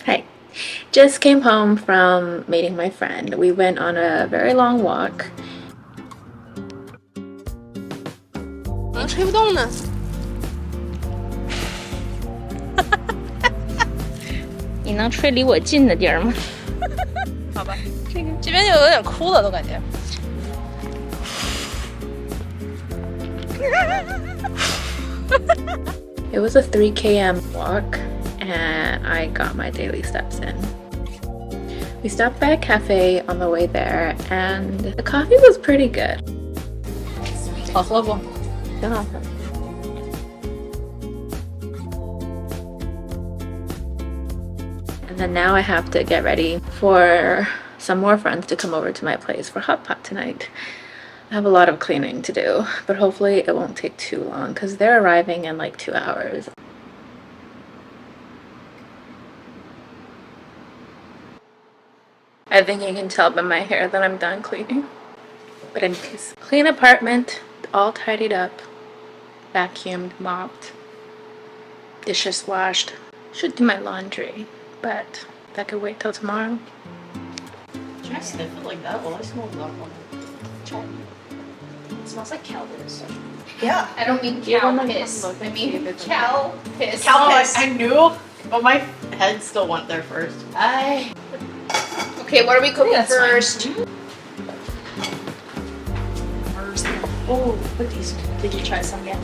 Hi. Just came home from meeting my friend. We went on a very long walk. 吹不动呢。你能吹离我近的地儿吗？好吧，这边就有点枯了，都感觉。It was a 3 km walk and I got my daily steps in. We stopped by a cafe on the way there and the coffee was pretty good. 好喝不？挺好喝。And then now I have to get ready for some more friends to come over to my place for hot pot tonight. I have a lot of cleaning to do, but hopefully it won't take too long because they're arriving in like 2 hours. I think you can tell by my hair that I'm done cleaning. But anyways, clean apartment, all tidied up, vacuumed, mopped, dishes washed. Should do my laundry, but that could wait till tomorrow. Should I sniff it like that? Well, I smell alcohol. It smells like cow piss. Yeah. I don't mean cow piss. I mean cow piss. Cow piss. I knew, but my head still went there first. Okay, what are we cooking first? Oh, cookies. Did you try some yet?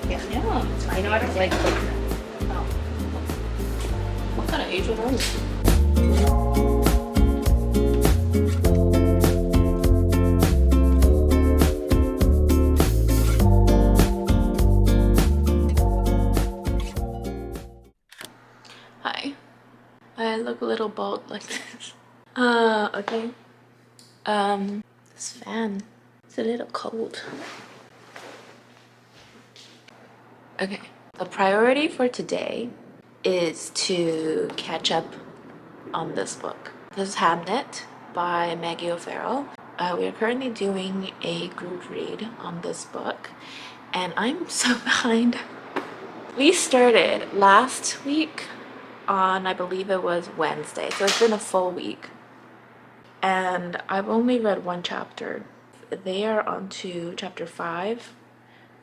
Yeah. I know I don't like coconut. Oh. What kind of age are those? Hi. I look a little bald like this. Okay. This fan is a little cold. Okay, the priority for today is to catch up on this book. This is Hamnet by Maggie O'Farrell. We are currently doing a group read on this book, and I'm so behind. We started last week on, I believe it was Wednesday, so it's been a full week. And I've only read one chapter. They are on to chapter 5,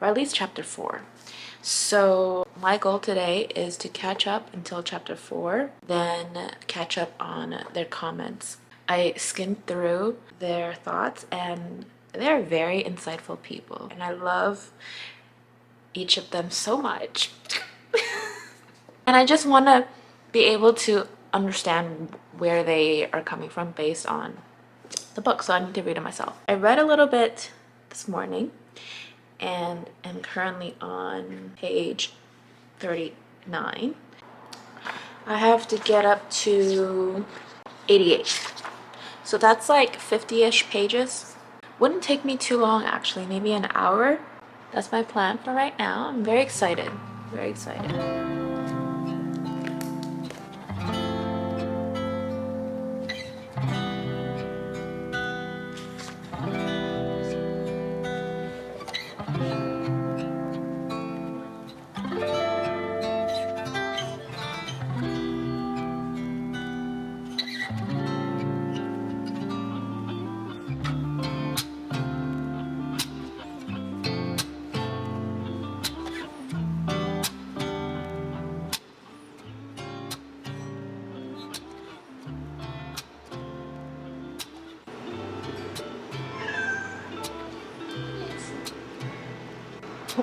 or at least chapter 4. So my goal today is to catch up until chapter 4, then catch up on their comments. I skimmed through their thoughts and they're very insightful people, and I love each of them so much. And I just want to be able to understand where they are coming from based on the book, so I need to read it myself. I read a little bit this morning and am currently on page 39. I have to get up to 88. So that's like 50-ish pages. Wouldn't take me too long actually, maybe an hour. That's my plan for right now. I'm very excited. Very excited.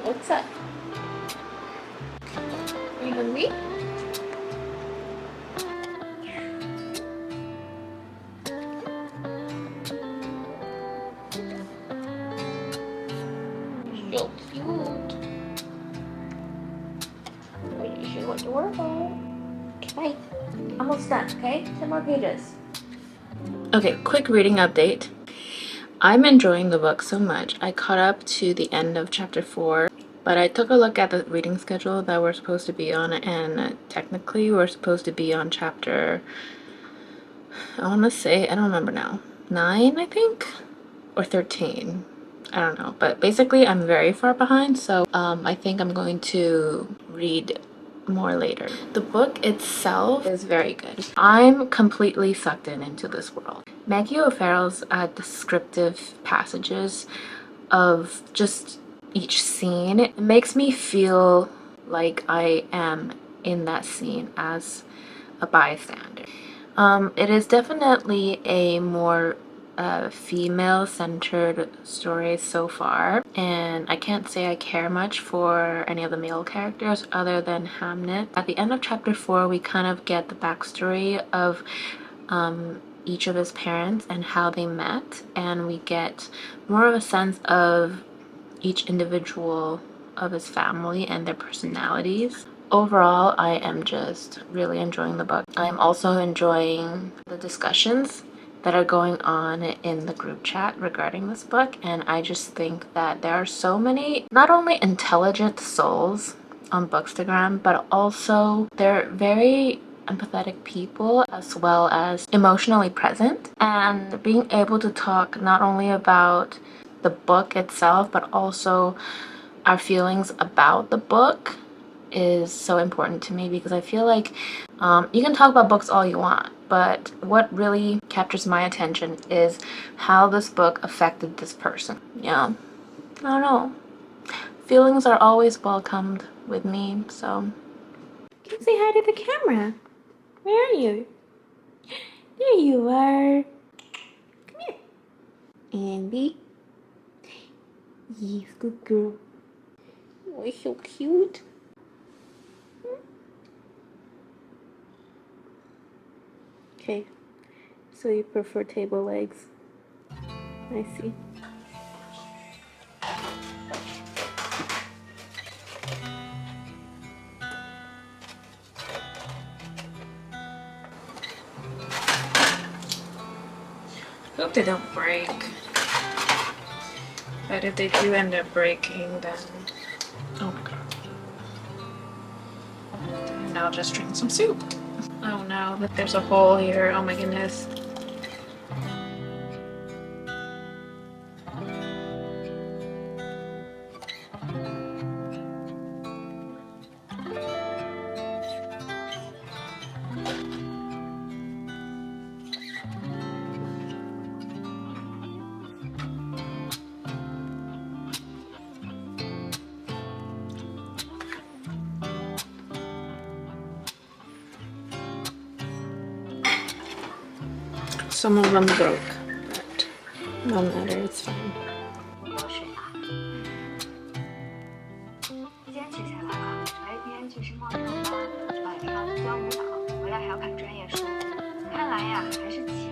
What's up? Are you hungry? So cute. Wait, you adorable. Okay, almost done, okay? 10 more pages. Okay, quick reading update. I'm enjoying the book so much. I caught up to the end of chapter 4, but I took a look at the reading schedule that we're supposed to be on, and technically we're supposed to be on chapter, I want to say, I don't remember now, 9 I think, or 13. I don't know, but basically I'm very far behind, so I think I'm going to read more later. The book itself is very good. I'm completely sucked into this world. Maggie O'Farrell's descriptive passages of just each scene, it makes me feel like I am in that scene as a bystander. It is definitely a more female-centered story so far, and I can't say I care much for any of the male characters other than Hamnet. At the end of chapter 4, we kind of get the backstory of each of his parents and how they met, and we get more of a sense of each individual of his family and their personalities. Overall, I am just really enjoying the book. I'm also enjoying the discussions that are going on in the group chat regarding this book, and I just think that there are so many not only intelligent souls on Bookstagram, but also they're very empathetic people as well as emotionally present, and being able to talk not only about the book itself but also our feelings about the book is so important to me, because I feel like you can talk about books all you want, but what really captures my attention is how this book affected this person. Yeah, I don't know. Feelings are always welcomed with me, so. Can you say hi to the camera? Where are you? There you are. Come here. Andy. Yes, good girl. Oh, you're so cute. Okay, so you prefer table legs. I see. Hope they don't break. But if they do end up breaking, then oh my god. Then I'll just drink some soup. Oh no, but there's a hole here. Oh my goodness. Some of them broke, but no matter, it's fine. 今天起下来了，白天去上班，晚上教舞蹈，回来还要看专业书。看来呀，还是钱。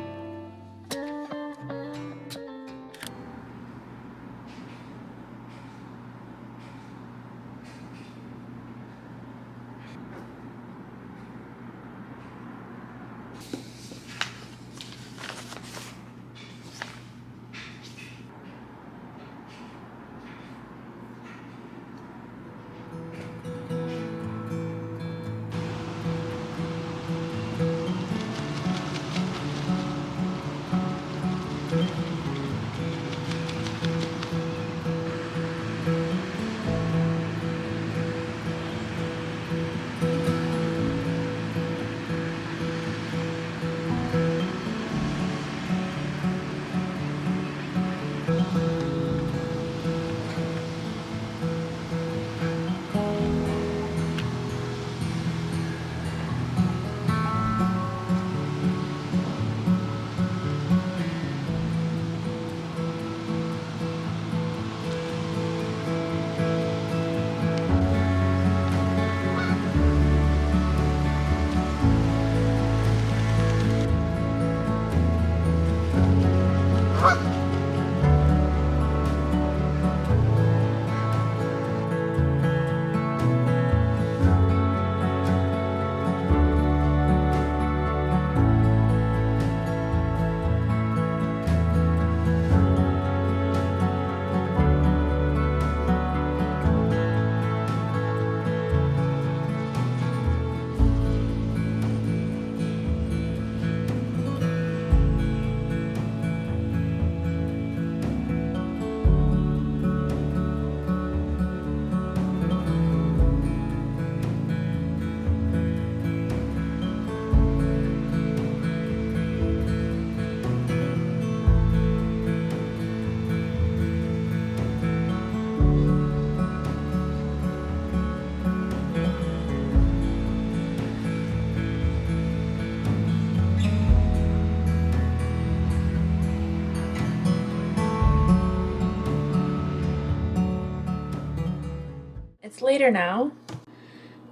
It's later now.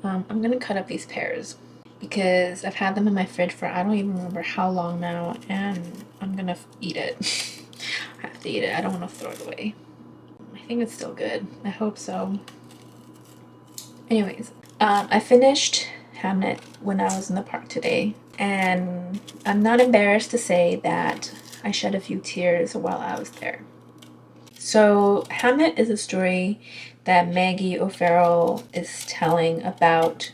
I'm gonna cut up these pears because I've had them in my fridge for I don't even remember how long now, and I'm gonna eat it. I have to eat it. I don't want to throw it away. I think it's still good. I hope so. Anyways, I finished Hamnet when I was in the park today, and I'm not embarrassed to say that I shed a few tears while I was there. So Hamnet is a story that Maggie O'Farrell is telling about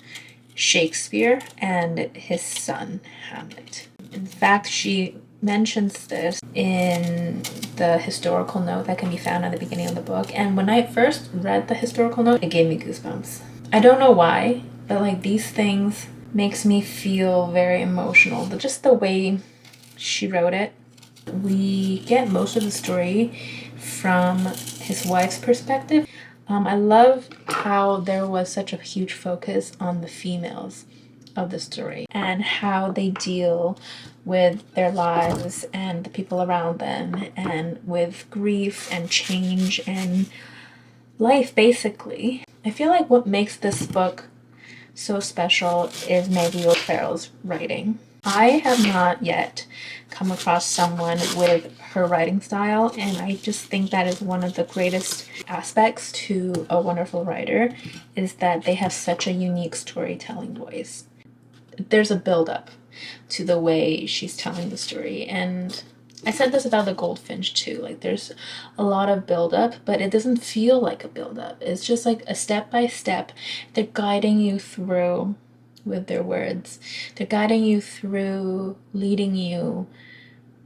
Shakespeare and his son, Hamlet. In fact, she mentions this in the historical note that can be found at the beginning of the book. And when I first read the historical note, it gave me goosebumps. I don't know why, but like these things makes me feel very emotional. But just the way she wrote it. We get most of the story from his wife's perspective. I love how there was such a huge focus on the females of the story and how they deal with their lives and the people around them and with grief and change and life, basically. I feel like what makes this book so special is Maggie O'Farrell's writing. I have not yet come across someone with her writing style, and I just think that is one of the greatest aspects to a wonderful writer, is that they have such a unique storytelling voice. There's a build-up to the way she's telling the story, and I said this about the Goldfinch too. Like, there's a lot of build-up, but it doesn't feel like a build-up. It's just like a step-by-step. They're guiding you through with their words. They're guiding you through, leading you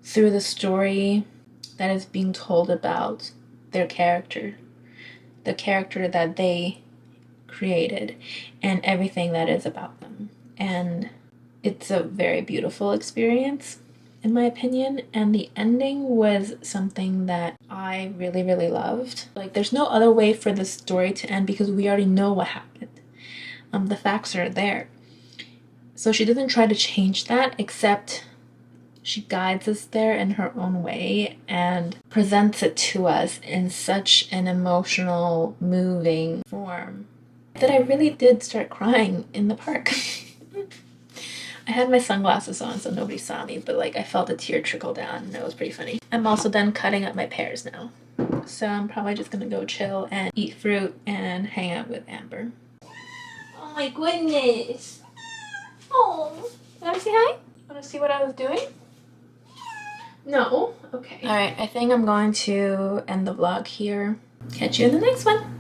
through the story that is being told about their character, the character that they created, and everything that is about them. And it's a very beautiful experience, in my opinion, and the ending was something that I really, really loved. Like, there's no other way for the story to end because we already know what happened. The facts are there. So she doesn't try to change that, except she guides us there in her own way and presents it to us in such an emotional, moving form that I really did start crying in the park. I had my sunglasses on so nobody saw me, but like I felt a tear trickle down and it was pretty funny. I'm also done cutting up my pears now. So I'm probably just gonna go chill and eat fruit and hang out with Amber. Oh my goodness! Oh, wanna say hi? Wanna see what I was doing? No? Okay. Alright, I think I'm going to end the vlog here. Catch you in the next one.